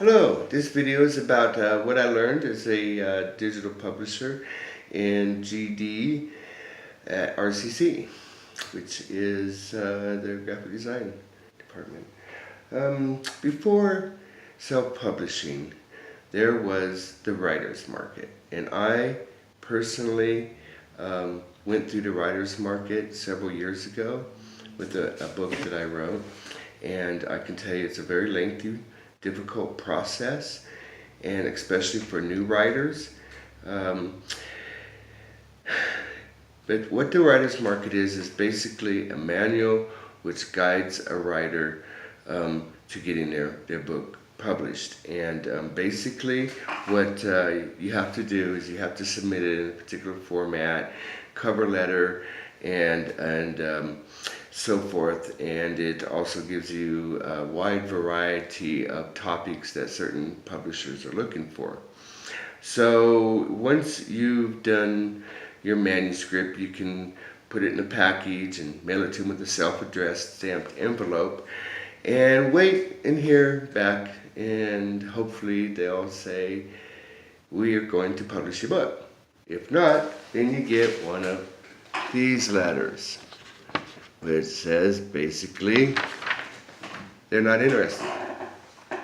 Hello, this video is about what I learned as a digital publisher in GD at RCC, which is their graphic design department. Before self-publishing, there was the writer's market, and I personally went through the writer's market several years ago with a book that I wrote, and I can tell you it's a very lengthy, difficult process, and especially for new writers. But what the writer's market is basically a manual which guides a writer to getting their book published. And basically what you have to do is you have to submit it in a particular format, cover letter, and so forth. And it also gives you a wide variety of topics that certain publishers are looking for. So once you've done your manuscript, you can put it in a package and mail it to them with a self-addressed stamped envelope and wait and hear back, and hopefully they'll say, we are going to publish your book. If not, then you get one of these letters, which says basically they're not interested,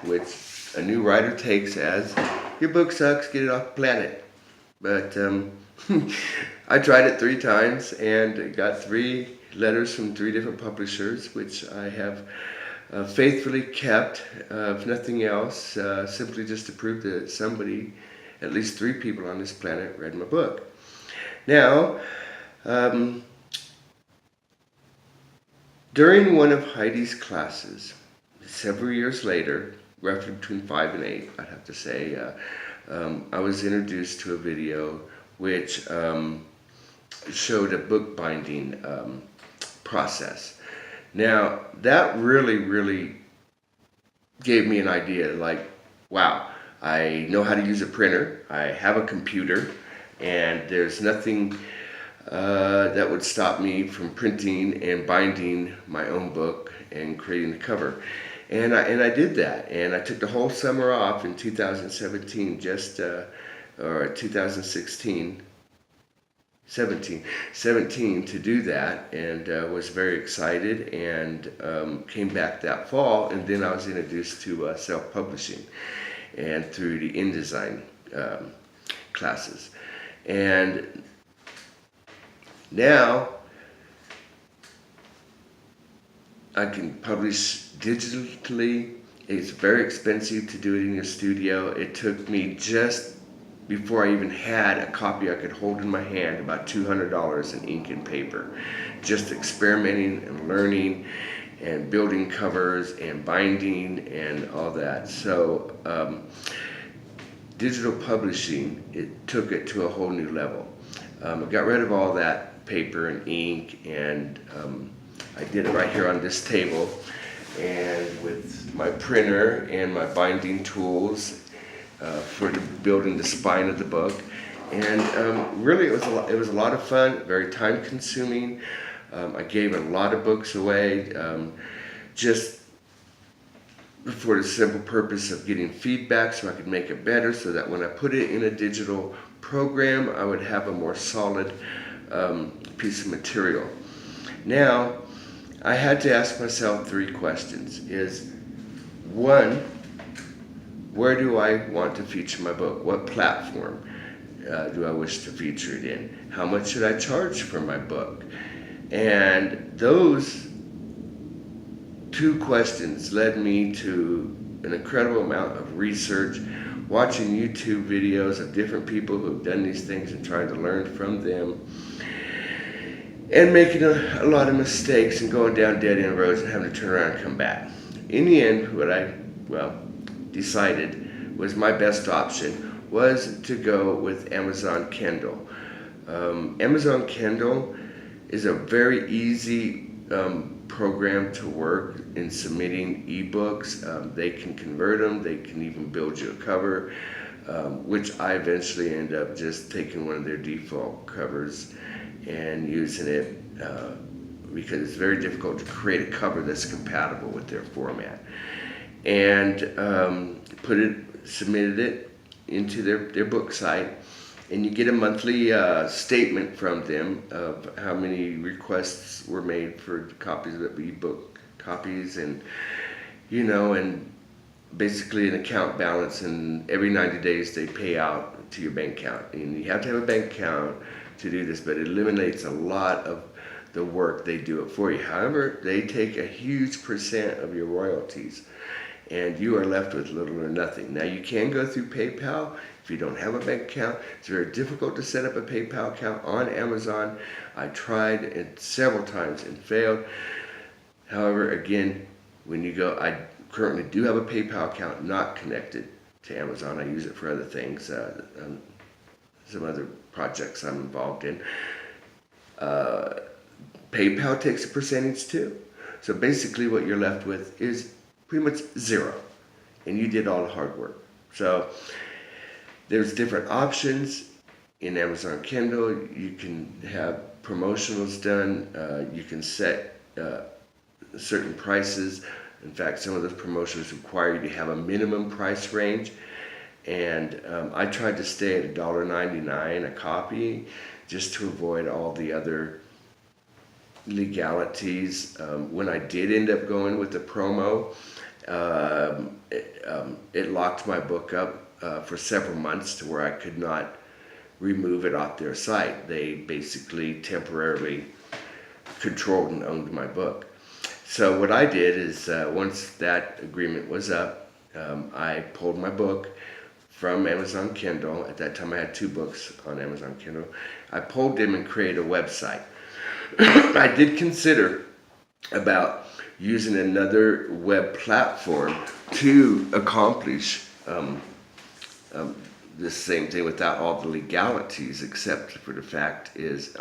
which a new writer takes as, your book sucks, get it off the planet. But I tried it 3 times and got 3 letters from 3 different publishers, which I have faithfully kept, if nothing else, simply just to prove that somebody, at least 3 people on this planet, read my book. Now, during one of Heidi's classes, several years later, roughly between 5 and 8, I'd have to say, I was introduced to a video which showed a bookbinding process. Now, that really gave me an idea, like, wow, I know how to use a printer, I have a computer, and there's nothing that would stop me from printing and binding my own book and creating the cover. And I did that, and I took the whole summer off in 2017, or 2016, 17 to do that, and was very excited, and came back that fall, and then I was introduced to self-publishing and through the InDesign classes. And now I can publish digitally. It's very expensive to do it in your studio. It took me, just before I even had a copy I could hold in my hand, about $200 in ink and paper, just experimenting and learning and building covers and binding and all that. So digital publishing, it took it to a whole new level. I got rid of all that paper and ink, and I did it right here on this table, and with my printer and my binding tools for building the spine of the book. And really it was a lot of fun, very time consuming. I gave a lot of books away just for the simple purpose of getting feedback so I could make it better, so that when I put it in a digital program I would have a more solid piece of material. Now, I had to ask myself 3 questions. Is 1, where do I want to feature my book? What platform do I wish to feature it in? How much should I charge for my book? And those 2 questions led me to an incredible amount of research, watching YouTube videos of different people who have done these things and trying to learn from them, and making a lot of mistakes and going down dead-end roads and having to turn around and come back. In the end, what I decided was my best option was to go with Amazon Kindle. Amazon Kindle is a very easy program to work in submitting ebooks. They can convert them, they can even build you a cover, which I eventually end up just taking one of their default covers and using it because it's very difficult to create a cover that's compatible with their format. and submitted it into their book site, and you get a monthly statement from them of how many requests were made for copies of the ebook copies, and and basically an account balance, and every 90 days they pay out to your bank account. And you have to have a bank account to do this, but it eliminates a lot of the work. They do it for you. However, they take a huge percent of your royalties, and you are left with little or nothing. Now, you can go through PayPal if you don't have a bank account. It's very difficult to set up a PayPal account on Amazon. I tried it several times and failed. However, again, when you go, I currently do have a PayPal account not connected to Amazon. I use it for other things, some other projects I'm involved in. PayPal takes a percentage too. So basically what you're left with is pretty much zero, and you did all the hard work. So there's different options in Amazon Kindle. You can have promotionals done. You can set certain prices. In fact, some of those promotions require you to have a minimum price range. And I tried to stay at $1.99 a copy just to avoid all the other legalities. When I did end up going with the promo, it locked my book up for several months to where I could not remove it off their site. They basically temporarily controlled and owned my book. So what I did is once that agreement was up, I pulled my book from Amazon Kindle. At that time I had 2 books on Amazon Kindle. I pulled them and created a website. I did consider about using another web platform to accomplish the same thing without all the legalities, except for the fact is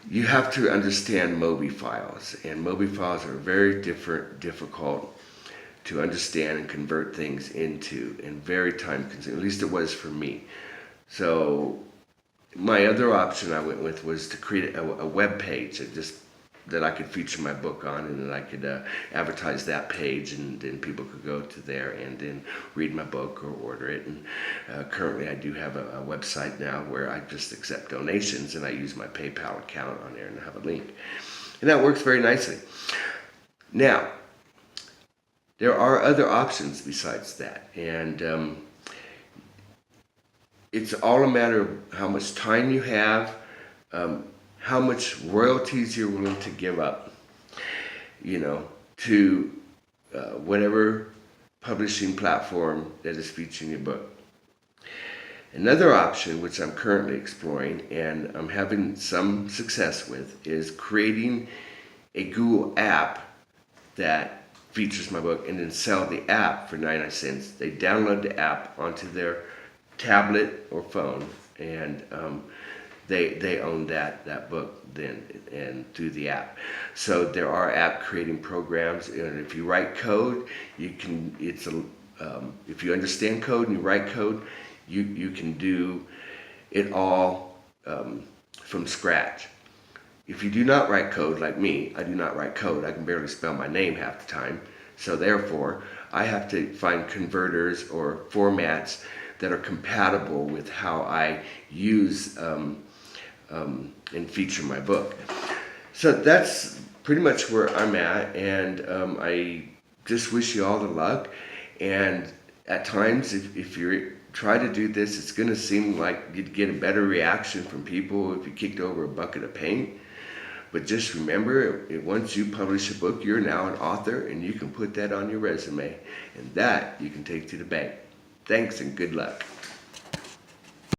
you have to understand MOBI files, and MOBI files are very difficult to understand and convert things into, and very time consuming. At least it was for me. So my other option I went with was to create a web page that I could feature my book on, and then I could advertise that page, and then people could go to there and then read my book or order it. And currently I do have a website now where I just accept donations, and I use my PayPal account on there, and I have a link. And that works very nicely. Now, there are other options besides that, and it's all a matter of how much time you have, how much royalties you're willing to give up, to whatever publishing platform that is featuring your book. Another option, which I'm currently exploring and I'm having some success with, is creating a Google app that features my book, and then sell the app for 99 cents. They download the app onto their tablet or phone, and they own that book then, and through the app. So there are app creating programs, and if you write code, you can. If you understand code and you write code, you can do it all from scratch. If you do not write code like me, I do not write code. I can barely spell my name half the time. So therefore, I have to find converters or formats that are compatible with how I use and feature my book. So that's pretty much where I'm at, and I just wish you all the luck. And at times, if you try to do this, it's going to seem like you'd get a better reaction from people if you kicked over a bucket of paint. But just remember, once you publish a book, you're now an author, and you can put that on your resume, and that you can take to the bank. Thanks and good luck.